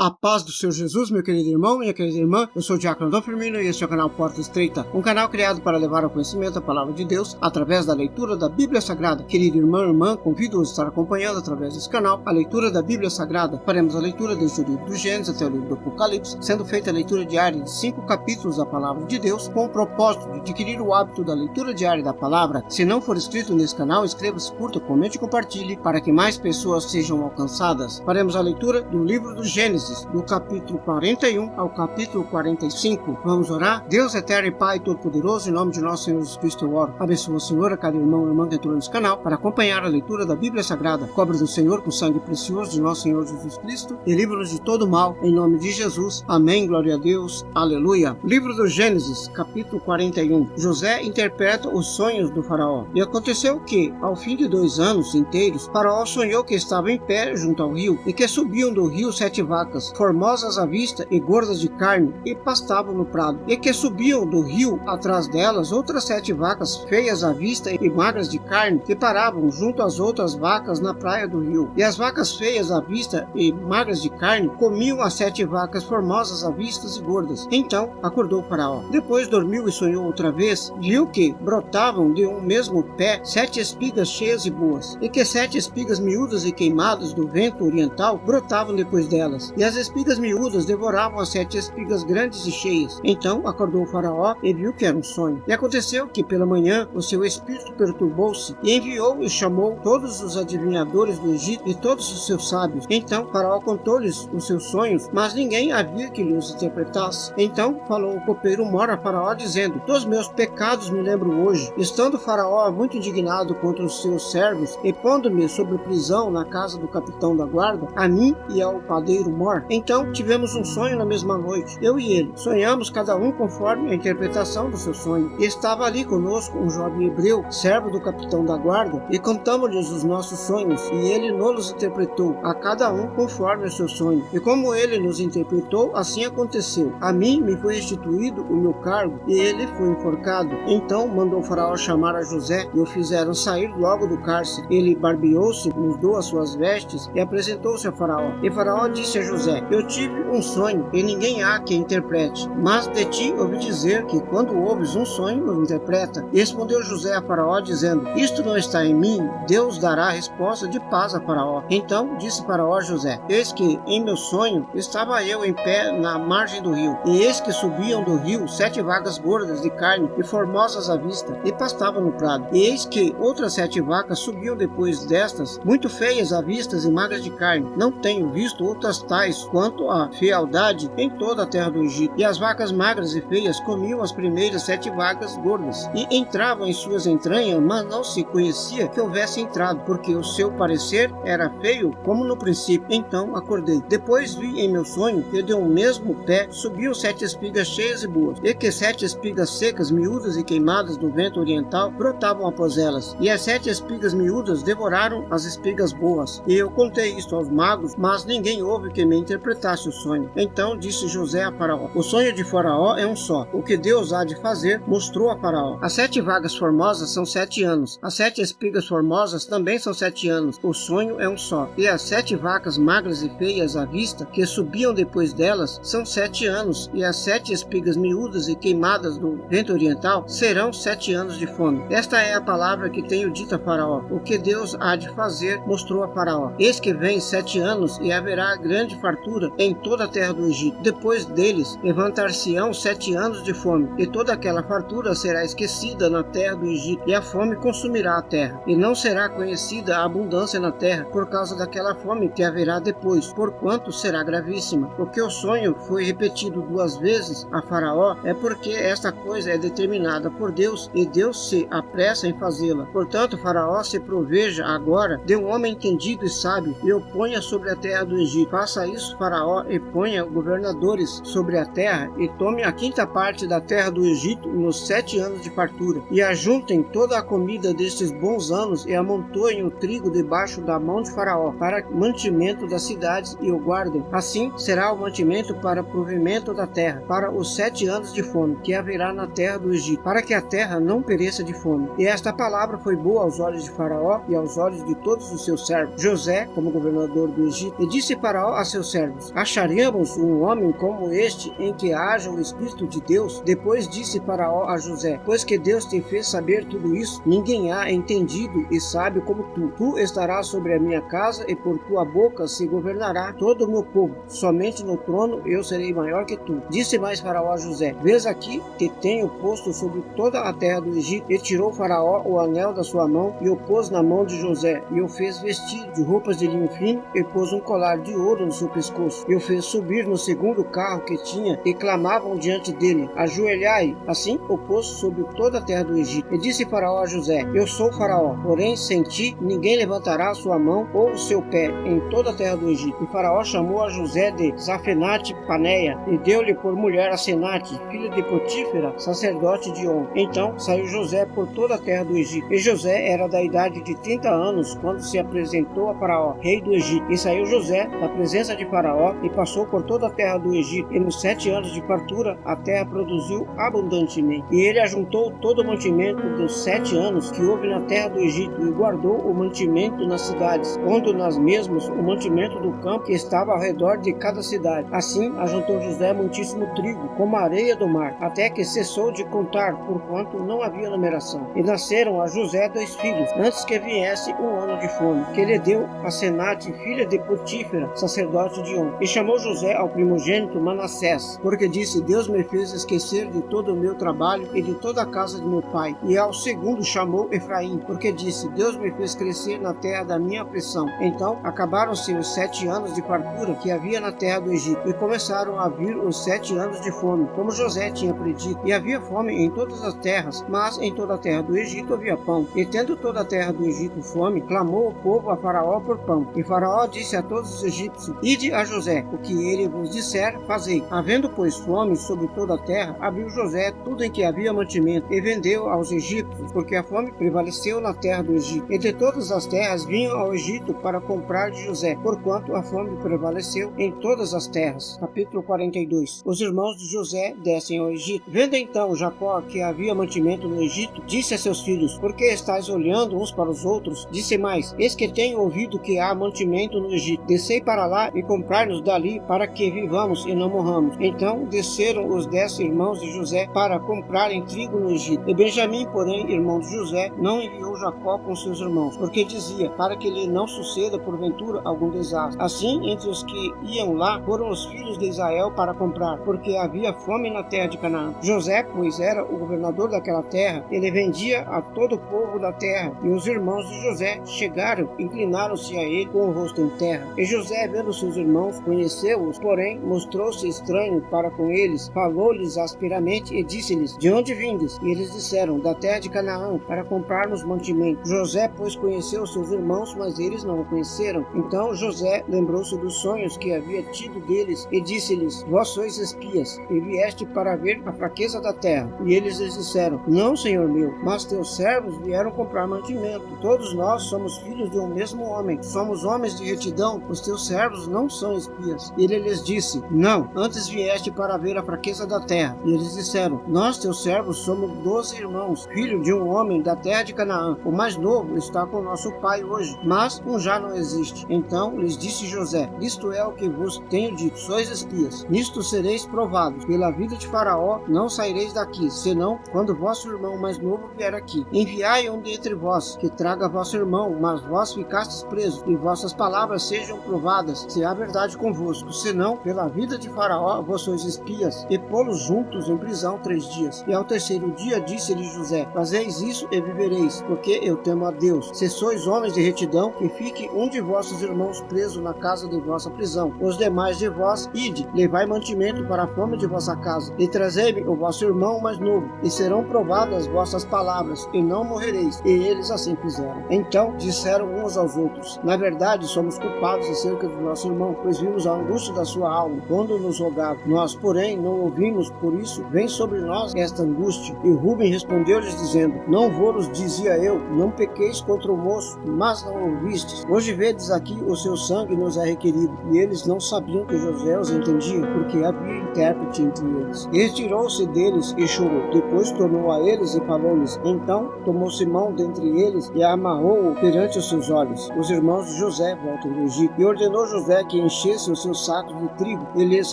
A paz do Senhor Jesus, meu querido irmão, minha querida irmã. Eu sou o Diácono Dom Firmino e este é o canal Porta Estreita, um canal criado para levar ao conhecimento a palavra de Deus através da leitura da Bíblia Sagrada. Querido irmão e irmã, convido-os a estar acompanhando através desse canal a leitura da Bíblia Sagrada. Faremos a leitura desde o livro do Gênesis até o livro do Apocalipse, sendo feita a leitura diária de 5 capítulos da palavra de Deus, com o propósito de adquirir o hábito da leitura diária da palavra. Se não for inscrito nesse canal, inscreva-se, curta, comente e compartilhe para que mais pessoas sejam alcançadas. Faremos a leitura do livro do Gênesis, do capítulo 41 ao capítulo 45. Vamos orar? Deus eterno e Pai todo-poderoso, em nome de nosso Senhor Jesus Cristo eu oro. Abençoa, Senhor, a cada irmão e irmã que entrou nesse canal para acompanhar a leitura da Bíblia Sagrada. Cobre-nos, Senhor, com o sangue precioso de nosso Senhor Jesus Cristo e livra-nos de todo mal, em nome de Jesus. Amém, glória a Deus, aleluia. Livro do Gênesis, capítulo 41. José interpreta os sonhos do faraó. E aconteceu que, ao fim de 2 anos inteiros, faraó sonhou que estava em pé junto ao rio, e que subiam do rio 7 vacas, formosas à vista e gordas de carne, e pastavam no prado, e que subiam do rio atrás delas outras 7 vacas feias à vista e magras de carne, que paravam junto às outras vacas na praia do rio. E as vacas feias à vista e magras de carne comiam as 7 vacas formosas à vista e gordas. Então acordou o faraó. Depois dormiu e sonhou outra vez, viu que brotavam de um mesmo pé 7 espigas cheias e boas, e que 7 espigas miúdas e queimadas do vento oriental brotavam depois delas, e as espigas miúdas devoravam as 7 espigas grandes e cheias. Então acordou o faraó e viu que era um sonho. E aconteceu que pela manhã o seu espírito perturbou-se, e enviou e chamou todos os adivinhadores do Egito e todos os seus sábios. Então faraó contou-lhes os seus sonhos, mas ninguém havia que lhes interpretasse. Então falou o copeiro Mor a faraó, dizendo: dos meus pecados me lembro hoje, estando faraó muito indignado contra os seus servos, e pondo-me sob prisão na casa do capitão da guarda, a mim e ao padeiro Mor. Então tivemos um sonho na mesma noite, eu e ele. Sonhamos cada um conforme a interpretação do seu sonho. E estava ali conosco um jovem hebreu, servo do capitão da guarda, e contamos-lhes os nossos sonhos, e ele nos interpretou, a cada um conforme o seu sonho. E como ele nos interpretou, assim aconteceu. A mim me foi restituído o meu cargo, e ele foi enforcado. Então mandou o faraó chamar a José, e o fizeram sair logo do cárcere. Ele barbeou-se, mudou as suas vestes, e apresentou-se a faraó. E faraó disse a José: eu tive um sonho, e ninguém há que interprete, mas de ti ouvi dizer que quando ouves um sonho, o interpreta. E respondeu José a faraó, dizendo: isto não está em mim, Deus dará resposta de paz a faraó. Então disse faraó a José: eis que em meu sonho estava eu em pé na margem do rio, e eis que subiam do rio 7 vacas gordas de carne e formosas à vista, e pastavam no prado. E eis que outras 7 vacas subiam depois destas, muito feias à vista e magras de carne. Não tenho visto outras tais quanto a fealdade em toda a terra do Egito. E as vacas magras e feias comiam as primeiras 7 vacas gordas, e entravam em suas entranhas, mas não se conhecia que houvesse entrado, porque o seu parecer era feio como no princípio. Então acordei. Depois vi em meu sonho que de um mesmo pé subiam 7 espigas cheias e boas, e que 7 espigas secas, miúdas e queimadas do vento oriental brotavam após elas, e as 7 espigas miúdas devoraram as espigas boas. E eu contei isto aos magos, mas ninguém houve que me interpretasse o sonho. Então disse José a faraó: o sonho de faraó é um só. O que Deus há de fazer, mostrou a faraó. As 7 vacas formosas são 7 anos. As 7 espigas formosas também são 7 anos. O sonho é um só. E as 7 vacas magras e feias à vista, que subiam depois delas, são 7 anos. E as 7 espigas miúdas e queimadas do vento oriental serão 7 anos de fome. Esta é a palavra que tenho dito a faraó. O que Deus há de fazer, mostrou a faraó. Eis que vem 7 anos, e haverá grande fartura em toda a terra do Egito. Depois deles levantar-se-ão 7 anos de fome, e toda aquela fartura será esquecida na terra do Egito, e a fome consumirá a terra, e não será conhecida a abundância na terra por causa daquela fome que haverá depois, porquanto será gravíssima. Porque o sonho foi repetido 2 vezes a faraó, é porque esta coisa é determinada por Deus, e Deus se apressa em fazê-la. Portanto, faraó se proveja agora de um homem entendido e sábio, e o ponha sobre a terra do Egito. Faça isso, faraó, e ponha governadores sobre a terra, e tome a 5ª parte da terra do Egito nos 7 anos de fartura, e ajuntem toda a comida destes bons anos, e amontoem o trigo debaixo da mão de faraó, para mantimento das cidades, e o guardem. Assim será o mantimento para provimento da terra, para os 7 anos de fome que haverá na terra do Egito, para que a terra não pereça de fome. E esta palavra foi boa aos olhos de faraó e aos olhos de todos os seus servos. José, como governador do Egito, e disse faraó a seus seus servos: acharemos um homem como este em que haja o Espírito de Deus? Depois disse Faraó a José: pois que Deus te fez saber tudo isso, ninguém há entendido e sábio como tu. Tu estarás sobre a minha casa e por tua boca se governará todo o meu povo. Somente no trono eu serei maior que tu. Disse mais Faraó a José: vês aqui, te tenho posto sobre toda a terra do Egito. E tirou Faraó o anel da sua mão e o pôs na mão de José, e o fez vestir de roupas de linho fino, e pôs um colar de ouro no seu pescoço, e o fez subir no segundo carro que tinha, e clamavam diante dele: ajoelhai. Assim o pôs sobre toda a terra do Egito. E disse Faraó a José: eu sou Faraó, porém sem ti ninguém levantará a sua mão ou o seu pé em toda a terra do Egito. E Faraó chamou a José de Zafenate Paneia, e deu-lhe por mulher a Senate, filha de Potífera, sacerdote de On. Então saiu José por toda a terra do Egito. E José era da idade de 30 anos quando se apresentou a Faraó, rei do Egito. E saiu José da presença de Faraó e passou por toda a terra do Egito. E nos 7 anos de fartura a terra produziu abundantemente. E ele ajuntou todo o mantimento dos 7 anos que houve na terra do Egito, e guardou o mantimento nas cidades, pondo nas mesmas o mantimento do campo que estava ao redor de cada cidade. Assim ajuntou José muitíssimo trigo, como a areia do mar, até que cessou de contar, porquanto não havia numeração. E nasceram a José 2 filhos, antes que viesse um ano de fome, que lhe deu a Senate, filha de Potífera, sacerdote de On. E chamou José ao primogênito Manassés, porque disse: Deus me fez esquecer de todo o meu trabalho e de toda a casa de meu pai. E ao segundo chamou Efraim, porque disse: Deus me fez crescer na terra da minha aflição. Então acabaram-se os 7 anos de fartura que havia na terra do Egito, e começaram a vir os 7 anos de fome, como José tinha predito. E havia fome em todas as terras, mas em toda a terra do Egito havia pão. E tendo toda a terra do Egito fome, clamou o povo a Faraó por pão. E Faraó disse a todos os egípcios: ide a José, o que ele vos disser, fazei. Havendo, pois, fome sobre toda a terra, abriu José tudo em que havia mantimento, e vendeu aos egípcios, porque a fome prevaleceu na terra do Egito. E de todas as terras vinham ao Egito para comprar de José, porquanto a fome prevaleceu em todas as terras. Capítulo 42. Os irmãos de José descem ao Egito. Vendo então Jacó que havia mantimento no Egito, disse a seus filhos: por que estáis olhando uns para os outros? Disse mais: eis que tenho ouvido que há mantimento no Egito. Descei para lá e comprai-nos dali, para que vivamos e não morramos. Então desceram os 10 irmãos de José para comprarem trigo no Egito. E Benjamim, porém, irmão de José, não enviou Jacó com seus irmãos, porque dizia: para que lhe não suceda porventura algum desastre. Assim, entre os que iam lá foram os filhos de Israel para comprar, porque havia fome na terra de Canaã. José, pois, era o governador daquela terra. Ele vendia a todo o povo da terra. E os irmãos de José chegaram, inclinaram-se a ele com o rosto em terra. E José, vendo seus irmãos, conheceu-os, porém mostrou-se estranho para com eles, falou-lhes asperamente e disse-lhes: de onde vindes? E eles disseram: da terra de Canaã, para comprarmos mantimento. José, pois, conheceu seus irmãos, mas eles não o conheceram. Então José lembrou-se dos sonhos que havia tido deles e disse-lhes: vós sois espias, e vieste para ver a fraqueza da terra. E eles lhes disseram: não, senhor meu, mas teus servos vieram comprar mantimento. Todos nós somos filhos de um mesmo homem, somos homens de retidão, os teus servos não são espias. E ele lhes disse: não, antes vieste para ver a fraqueza da terra. E eles disseram: nós, teus servos, somos 12 irmãos, filho de um homem da terra de Canaã. O mais novo está com nosso pai hoje, mas um já não existe. Então lhes disse José: isto é o que vos tenho dito, sois espias. Nisto sereis provados. Pela vida de Faraó não saireis daqui, senão quando vosso irmão mais novo vier aqui. Enviai um dentre vós, que traga vosso irmão, mas vós ficastes presos, e vossas palavras sejam provadas, se há verdade convosco. Senão, pela vida de Faraó, vós sois espias, e pô-los juntos em prisão 3 dias. E ao 3º dia disse-lhe José: fazeis isso e vivereis, porque eu temo a Deus. Se sois homens de retidão, que fique um de vossos irmãos preso na casa de vossa prisão. Os demais de vós, ide, levai mantimento para a fome de vossa casa, e trazei-me o vosso irmão mais novo, e serão provadas vossas palavras, e não morrereis. E eles assim fizeram. Então disseram uns aos outros: na verdade somos culpados acerca do nosso irmão, pois vimos a angústia da sua alma quando nos rogava. Nós, porém, não ouvimos, por isso vem sobre nós esta angústia. E Rubem respondeu-lhes dizendo: não vos dizia eu, não pequeis contra o moço, mas não ouvistes. Hoje vedes aqui o seu sangue nos é requerido. E eles não sabiam que José os entendia, porque havia intérprete entre eles. E retirou-se deles e chorou. Depois tornou a eles e falou-lhes. Então tomou Simão dentre eles e amarrou-o perante os seus olhos. Os irmãos de José voltam do Egito. E ordenou José que enchesse os seus sacos de trigo e lhes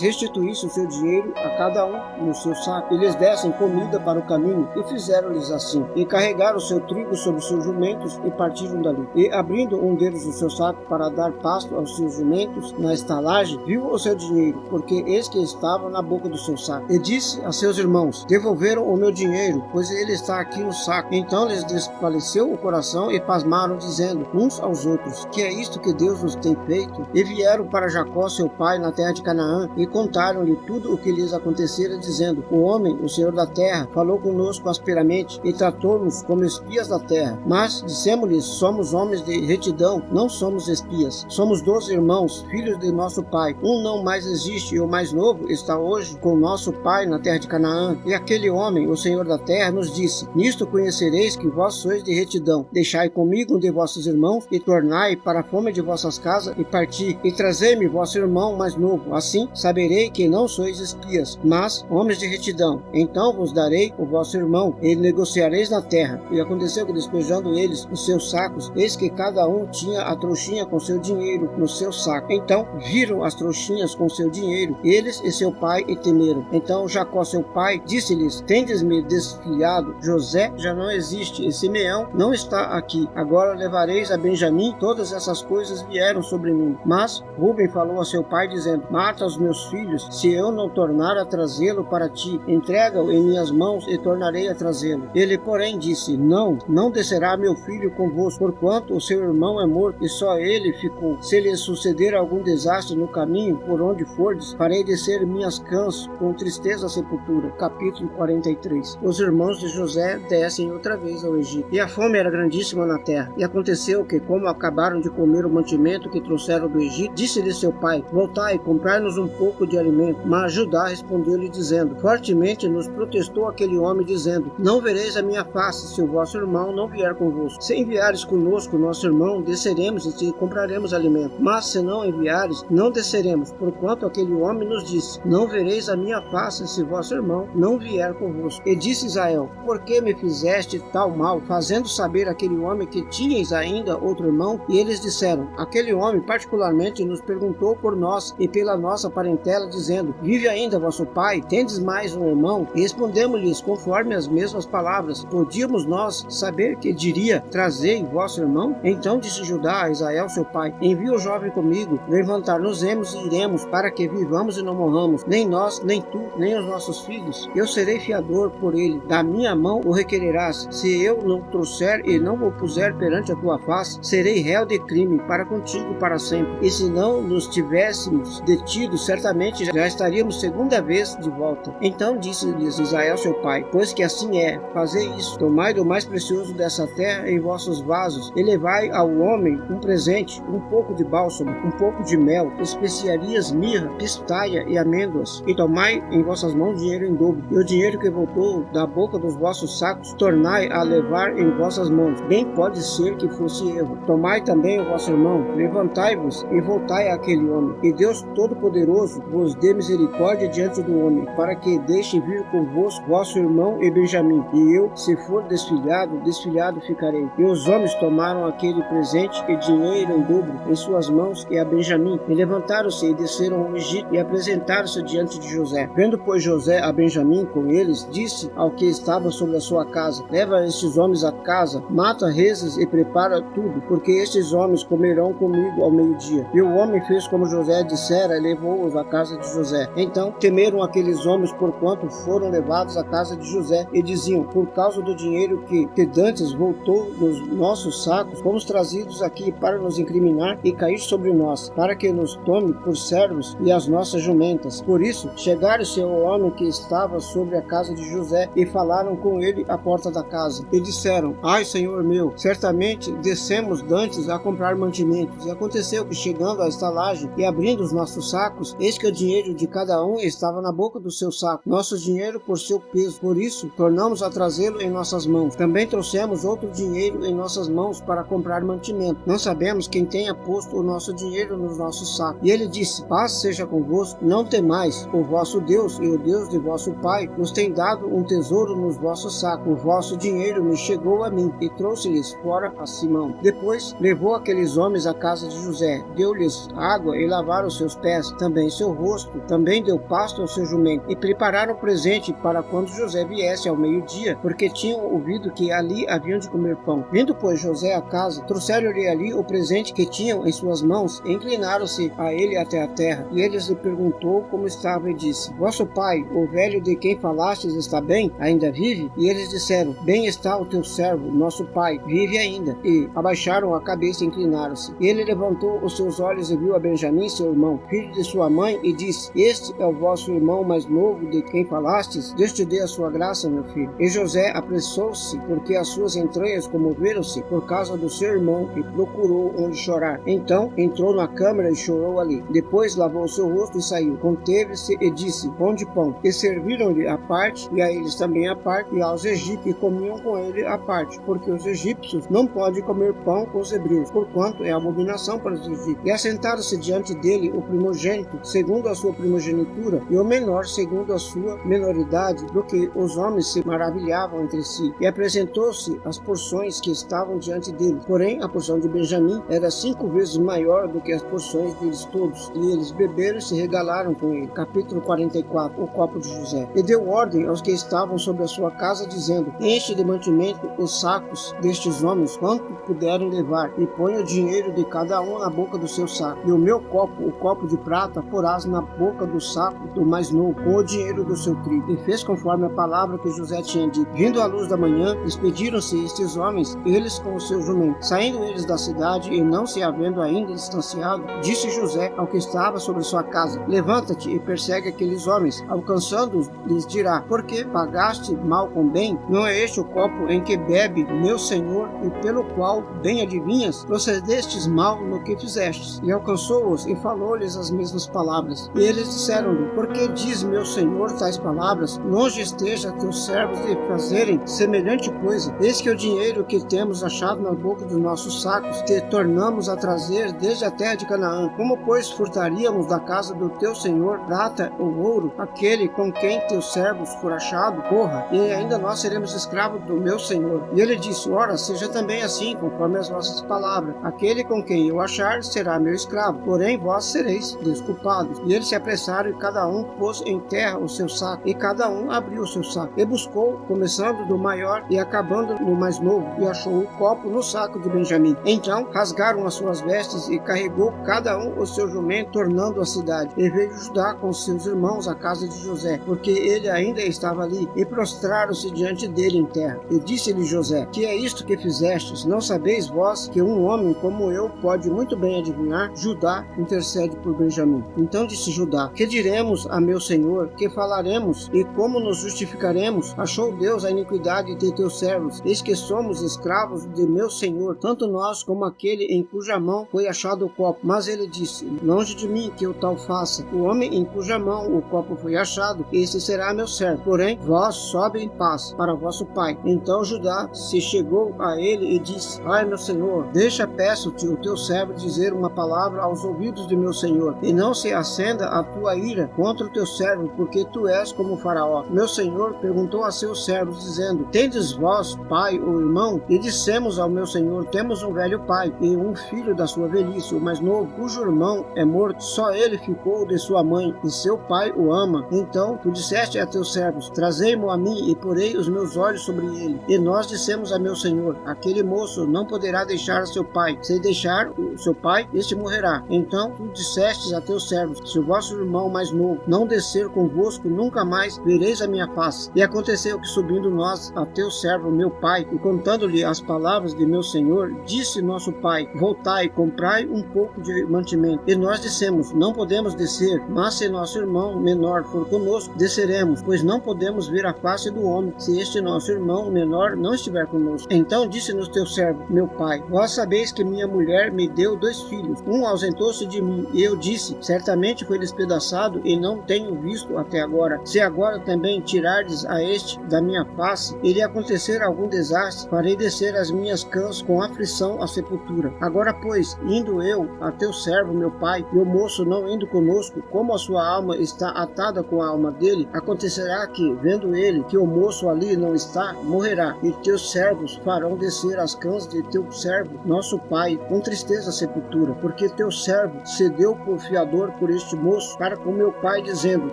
restituísse o seu dinheiro a cada um no seu saco, e lhes dessem comida para o caminho. E fizeram-lhes assim, e carregaram o seu trigo sobre seus jumentos e partiram dali. E abrindo um deles o seu saco para dar pasto aos seus jumentos na estalagem, viu o seu dinheiro, porque eis que estava na boca do seu saco. E disse a seus irmãos: devolveram o meu dinheiro, pois ele está aqui no saco. Então lhes desfaleceu o coração e pasmaram, dizendo uns aos outros: que é isto que Deus nos tem feito? E vieram para Jacó seu pai na terra de Canaã e contaram-lhe tudo o que lhes acontecera, dizendo: o homem, o Senhor da terra, falou conosco asperamente e tratou-nos como espias da terra. Mas dissemos-lhes: somos homens de retidão, não somos espias. Somos 12 irmãos, filhos de nosso pai. Um não mais existe e o mais novo está hoje com nosso pai na terra de Canaã. E aquele homem, o Senhor da terra, nos disse: nisto conhecereis que vós sois de retidão. Deixai comigo um de vossos irmãos e tornai para a fome de vossas casas e parti, e trazei-me vosso irmão mais novo. Assim saberei que não sois espias, mas homens de retidão. Então vos darei o vosso irmão e negociareis na terra. E aconteceu que, despejando eles os seus sacos, eis que cada um tinha a trouxinha com seu dinheiro no seu saco. Então viram as trouxinhas com seu dinheiro, eles e seu pai, e temeram. Então Jacó seu pai disse-lhes: tendes-me desfilhado? José já não existe e Simeão não está aqui. Agora levareis a Benjamim. Todas essas coisas vieram sobre mim. Mas Rúben falou a seu pai, dizendo: mata os meus filhos, se eu não tornar a trazê-lo para ti. Entrega-o em minhas mãos e tornarei a trazê-lo. Ele, porém, disse: não descerá meu filho convosco, porquanto o seu irmão é morto e só ele ficou. Se lhe suceder algum desastre no caminho por onde fordes, farei descer minhas cãs com tristeza à sepultura. Capítulo 43. Os irmãos de José descem outra vez ao Egito. E a fome era grandíssima na terra. E aconteceu que, como acabaram de comer o mantimento que trouxeram do Egito, disse-lhe seu pai: voltai e comprai-nos um pouco de alimento. Mas Judá respondeu-lhe dizendo: fortemente nos protestou aquele homem, dizendo: não vereis a minha face se o vosso irmão não vier convosco. Se enviares conosco nosso irmão, desceremos e te compraremos alimento. Mas se não enviares, não desceremos, porquanto aquele homem nos disse: não vereis a minha face se vosso irmão não vier convosco. E disse Israel: por que me fizeste tal mal, fazendo saber aquele homem que tinhais ainda outro irmão? E eles disseram: aquele homem particularmente nos perguntou por nós e pela nossa parentela, dizendo: vive ainda vosso pai? Tendes mais um irmão? E respondemos-lhes conforme as mesmas palavras. Podíamos nós saber que diria: trazei vosso irmão? Então disse Judá a Israel seu pai: envia o jovem comigo, levantar-nos-emos e iremos, para que vivamos e não morramos, nem nós, nem tu, nem os nossos filhos. Eu serei fiador por ele, da minha mão o requererás. Se eu não trouxer e não o puser perante a tua face, serei réu de crime para contigo para sempre. E se não nos tivéssemos detido, certamente já estaríamos segunda vez de volta. Então disse-lhes Israel seu pai: pois que assim é, fazei isso, tomai do mais precioso dessa terra em vossos vasos, e levai ao homem um presente, um pouco de bálsamo, um pouco de mel, especiarias, mirra, pistaia e amêndoas, e tomai em vossas mãos dinheiro em dobro, e o dinheiro que voltou da boca dos vossos sacos tornai a levar em vossas mãos. Bem pode ser que fosse erro. Tomai também o vosso irmão, levantai-vos e voltai àquele homem, e Deus Todo-Poderoso vos dê misericórdia diante do homem, para que deixe vir convosco vosso irmão e Benjamim, e eu, se for desfilhado, desfilhado ficarei. E os homens tomaram aquele presente e dinheiro em dobro em suas mãos e a Benjamim, e levantaram-se e desceram ao Egito e apresentaram-se diante de José. Vendo, pois, José a Benjamim com eles, disse ao que estava sobre a sua casa: leva estes homens a casa, mata reses e prepara tudo, porque estes homens comerão comigo ao meio-dia. E o homem fez como José dissera e levou-os à casa de José. Então temeram aqueles homens, porquanto foram levados à casa de José, e diziam: por causa do dinheiro que dantes voltou nos nossos sacos, fomos trazidos aqui para nos incriminar e cair sobre nós, para que nos tome por servos e as nossas jumentas. Por isso chegaram-se ao homem que estava sobre a casa de José e falaram com ele à porta da casa. E disseram: ai, senhor meu, certamente descemos dantes a comprar mantimentos. E aconteceu que, chegando à estalagem e abrindo os nossos sacos, eis que o dinheiro de cada um estava na boca do seu saco, nosso dinheiro por seu peso. Por isso tornamos a trazê-lo em nossas mãos. Também trouxemos outro dinheiro em nossas mãos para comprar mantimento. Não sabemos quem tenha posto o nosso dinheiro nos nossos sacos. E ele disse: paz seja convosco, não temais. O vosso Deus e o Deus de vosso pai nos tem dado um tesouro nos vossos sacos. O vosso dinheiro me chegou a mim. E trouxe-lhes fora a Simão. Depois levou aqueles homens à casa de José, deu-lhes água e lavaram seus pés, também seu rosto, também deu pasto ao seu jumento, e prepararam presente para quando José viesse ao meio-dia, porque tinham ouvido que ali haviam de comer pão. Vindo, pois, José à casa, trouxeram-lhe ali o presente que tinham em suas mãos, e inclinaram-se a ele até a terra. E eles lhe perguntou como estava, e disse: Vosso pai, o velho de quem falastes, está bem? Ainda vive? E eles disseram: Bem está o teu servo, nosso pai, vive ainda. E abaixaram a cabeça e inclinaram-se. E ele levantou os seus olhos e viu a Benjamim, seu irmão, filho de sua mãe, e disse: Este é o vosso irmão mais novo de quem falastes? Deus te dê a sua graça, meu filho. E José apressou-se, porque as suas entranhas comoveram-se por causa do seu irmão, e procurou onde chorar. Então entrou na câmara e chorou ali. Depois lavou o seu rosto e saiu. Conteve-se e disse: Pão de pão. E serviram-lhe à parte, e a eles também à parte, e aos egípcios comiam com ele à parte, porque os egípcios não podem comer pão com os hebreus, porquanto é abominação para os egípcios. E assentaram-se diante dele o primogênito, segundo a sua primogenitura, e o menor, segundo a sua menoridade, do que os homens se maravilhavam entre si. E apresentou-se as porções que estavam diante dele. Porém, a porção de Benjamim era 5 vezes maior do que as porções deles todos, e eles beberam e se regalaram com ele. Capítulo 44. O copo de José. E deu ordem aos que estavam sobre a sua casa, dizendo: Enche de mantimento os sacos destes homens, quanto puderem levar, e põe o dinheiro de cada um na boca do seu saco. E o meu copo, o copo de prata, porás na boca do saco do mais novo, com o dinheiro do seu trigo. E fez conforme a palavra que José tinha dito. Vindo à luz da manhã, despediram-se estes homens, eles com o seu jumento. Saindo eles da cidade, e não se havendo ainda distanciado, disse José ao que estava sobre sua casa: Levanta-te e persegue aqueles homens. Alcançando-os, lhes dirá: Por que pagaste mal com bem? Não é este o copo em que bebe meu senhor, e pelo qual, bem adivinhas, procedestes mal no que fizestes? E alcançou-os e falou-lhes as mesmas palavras. E eles disseram-lhe: Por que diz meu senhor tais palavras? Longe esteja teus servos de fazerem semelhante coisa. Eis que o dinheiro que temos achado na boca dos nossos sacos te tornamos a trazer desde a terra de Canaã. Como, pois, furtaríamos da casa do teu senhor prata ou ouro, aquele com quem teus servos for achado? Porra, e ainda nós seremos escravos do meu senhor. E ele disse: Ora, seja também assim, conforme as vossas palavras. Aquele com quem eu achar será meu escravo, porém vós sereis desculpados. E eles se apressaram, e cada um pôs em terra o seu saco, e cada um abriu o seu saco, e buscou, começando do maior e acabando no mais novo, e achou o copo no saco de Benjamim. Então rasgaram as suas vestes, e carregou cada um o seu jumento, tornando a cidade. E veio Judá com seus irmãos à casa de José, porque ele ainda estava ali, e prostraram-se diante dele em terra. E disse-lhe José: Que é isto que fizestes? Não sabeis vós que um homem como eu pode muito bem adivinhar? Judá intercede por Benjamim. Então disse Judá: Que diremos a meu senhor? Que falaremos? E como nos justificaremos? Achou Deus a iniquidade de teus servos? Eis que somos escravos de meu senhor, tanto nós como aquele em cuja mão foi achado o copo. Mas ele disse: Longe de mim que eu tal faça. O homem em cuja mão o copo foi achado, esse será meu servo. Porém, vós sobe em paz para vosso pai. Então Judá se chegou a ele e disse: Ai, meu senhor, deixa, peço-te, o teu servo dizer uma palavra aos ouvidos de meu senhor, e não se acenda a tua ira contra o teu servo, porque tu és como Faraó. Meu senhor perguntou a seus servos, dizendo: Tendes vós pai ou irmão? E dissemos ao meu senhor: Temos um velho pai e um filho da sua velhice, o mais novo, cujo irmão é morto, só ele ficou de sua mãe, e seu pai o ama. Então tu disseste a teus servos: Trazei-mo a mim, e porei os meus olhos sobre ele. E nós dissemos a meu senhor: Aquele moço não poderá deixar seu pai. Se deixar o seu pai, este morrerá. Então tu dissestes a teus servos: Se o vosso irmão mais novo não descer convosco, nunca mais vereis a minha face. E aconteceu que, subindo nós a teu servo, meu pai, e contando-lhe as palavras de meu senhor, disse nosso pai: Voltai, comprai um pouco de mantimento. E nós dissemos: Não podemos descer, mas se nosso irmão menor for conosco, desceremos, pois não podemos ver a face do homem, se este nosso irmão menor não estiver conosco. Então disse-nos teu servo, meu pai: Vós sabeis que minha mulher me deu 2 filhos. Um ausentou-se de mim, e eu disse: Certamente foi despedaçado, e não tenho visto até agora. Se agora também tirardes a este da minha face, iria acontecer algum desastre, farei descer as minhas cãs com aflição à sepultura. Agora, pois, indo eu a teu servo, meu pai, e o moço não indo conosco, como a sua alma está atada com a alma dele, acontecerá que, vendo ele que o moço ali não está, morrerá, e teus servos farão descer as cãs de teu servo, nosso pai, com tristeza à sepultura, porque teu servo se deu por fiador por este moço para com meu pai, dizendo: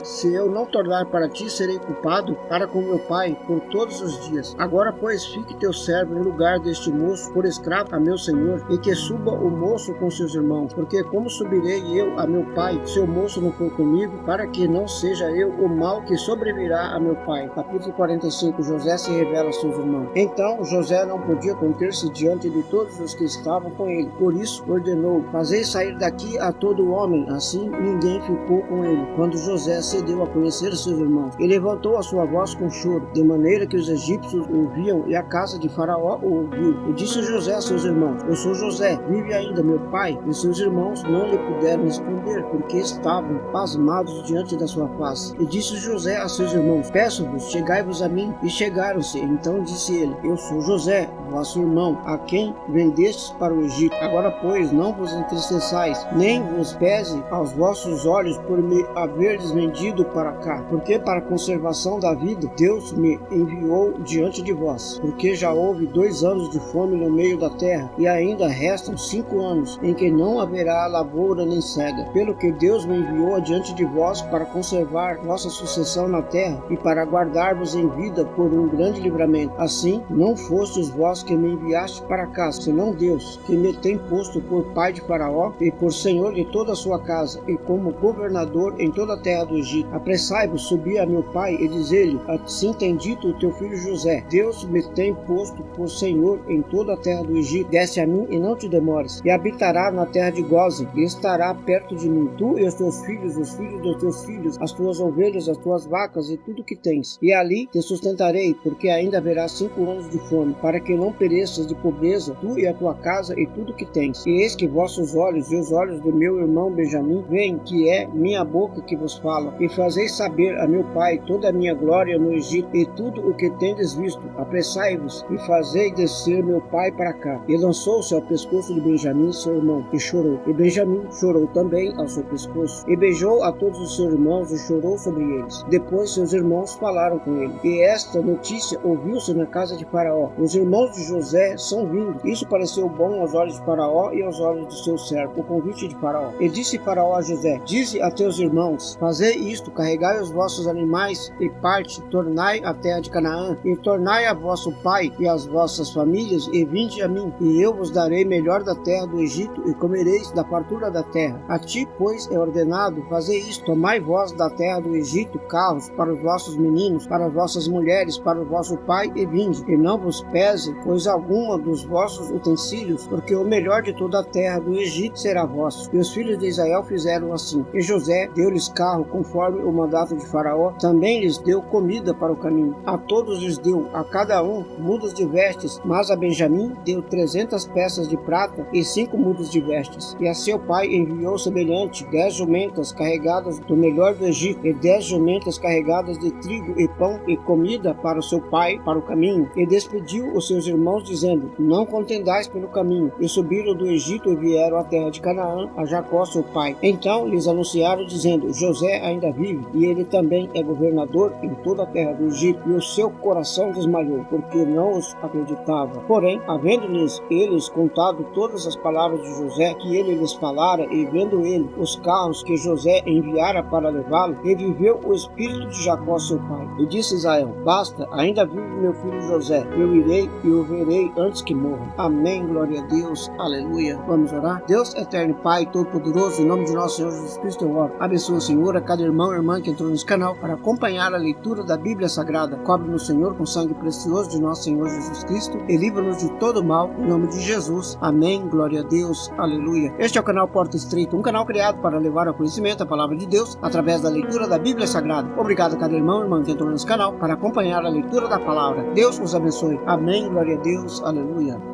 se eu não tornar para ti, serei culpado para com meu pai por todos os dias. Agora, pois, fique teu servo em lugar deste moço por escravo a meu senhor, e que suba o moço com seus irmãos, porque como subirei eu a meu pai, se o moço não for comigo, para que não seja eu o mal que sobrevirá a meu pai. Capítulo 45. José se revela a seus irmãos. Então José não podia conter-se diante de todos os que estavam com ele, por isso ordenou: fazei sair daqui a todo homem. Assim ninguém ficou com ele. Quando José se deu a conhecer a seus irmãos, ele levantou a sua voz com choro, de maneira que os egípcios ouviam e a casa de Faraó o ouviu. E disse José a seus irmãos: eu sou José, vive ainda meu pai? E seus irmãos não lhe puderam responder, porque estavam pasmados diante da sua face. E disse José a seus irmãos: peço-vos, chegai-vos a mim. E chegaram-se. Então disse ele: eu sou José, vosso irmão, a quem vendestes para o Egito. Agora, pois, não vos entristeçais, nem vos pese aos vossos olhos por me haverdes vendido para cá, porque para a conservação da vida Deus me enviou diante de vós. Porque já houve 2 anos de fome no meio da terra, e ainda restam 5 anos, em que não haverá lavoura nem cega. Pelo que Deus me enviou adiante de vós para conservar vossa sucessão na terra, e para guardar-vos em vida por um grande livramento. Assim, não fostes vós que me enviaste para cá, senão Deus, que me tem posto por pai de Faraó e por senhor de toda a sua casa, e como governador em toda a terra do Egito. Apressai-vos, subi a meu pai e dizer-lhe: assim tem dito o teu filho José: Deus me tem posto por senhor em toda a terra do Egito. Desce a mim e não te demores, e habitará na terra de Gósen, e estará perto de mim, tu e os teus filhos, os filhos dos teus filhos, as tuas ovelhas, as tuas vacas e tudo que tens. E ali te sustentarei, porque ainda haverá 5 anos de fome, para que não pereças de pobreza, tu e a tua casa e tudo que tens. E eis que vossos olhos e os olhos do meu irmão Benjamim veem que é minha boca que vos fala, e fazeis saber a meu pai toda a minha glória no Egito, e tudo o que tendes visto. Apressai-vos e fazei descer meu pai para cá. E lançou-se ao pescoço de Benjamim, seu irmão, e chorou. E Benjamim chorou também ao seu pescoço, e beijou a todos os seus irmãos e chorou sobre eles. Depois seus irmãos falaram com ele, e esta notícia ouviu-se na casa de Faraó: os irmãos de José são vindos. Isso pareceu bom aos olhos de Faraó e aos olhos do seu servo, o convite de Faraó. E disse Faraó a José: dize a teus irmãos: fazei isto, carregai os vossos animais e parte, tornai a terra de Canaã, e tornai a vosso pai e as vossas famílias, e vinde a mim, e eu vos darei melhor da terra do Egito, e comereis da fartura da terra. A ti, pois, é ordenado: fazei isto, tomai vós da terra do Egito carros para os vossos meninos, para as vossas mulheres, para o vosso pai, e vinde, e não vos pese coisa alguma dos vossos utensílios, porque o melhor de toda a terra do Egito será vosso. E os filhos de Israel fizeram assim. E José deu-lhes carro conforme o mandato de Faraó, também lhes deu comida para o caminho. A todos lhes deu, a cada um, mudas de vestes, mas a Benjamim deu 300 peças de prata e 5 mudas de vestes. E a seu pai enviou semelhante 10 jumentas carregadas do melhor do Egito, e 10 jumentas carregadas de trigo e pão e comida para o seu pai para o caminho. E despediu os seus irmãos, dizendo: não contendais pelo caminho. E subiram do Egito e vieram à terra de Canaã, a Jacó seu pai. Então lhes anunciaram, dizendo: José ainda vive, e ele também é governador em toda a terra do Egito. E o seu coração desmaiou, porque não os acreditava. Porém, havendo-lhes eles contado todas as palavras de José que ele lhes falara, e vendo ele os carros que José enviara para levá-lo, reviveu o espírito de Jacó seu pai. E disse Israel: basta, ainda vive meu filho José, eu irei e o verei antes que morra. Amém, glória a Deus, aleluia. Vamos orar? Deus eterno, Pai todo-poderoso, em nome de nosso Senhor Jesus Cristo eu oro. Abençoa, Senhor, a cada irmão e irmã que entrou nesse canal para acompanhar a leitura da Bíblia Sagrada. Cobre-nos, Senhor, com o sangue precioso de nosso Senhor Jesus Cristo, e livra-nos de todo mal, em nome de Jesus. Amém, glória a Deus, aleluia. Este é o canal Porta Estreita, um canal criado para levar ao conhecimento a palavra de Deus através da leitura da Bíblia Sagrada. Obrigado a cada irmão e irmã que entrou nesse canal para acompanhar a leitura da palavra. Deus os abençoe. Amém, glória a Deus, aleluia.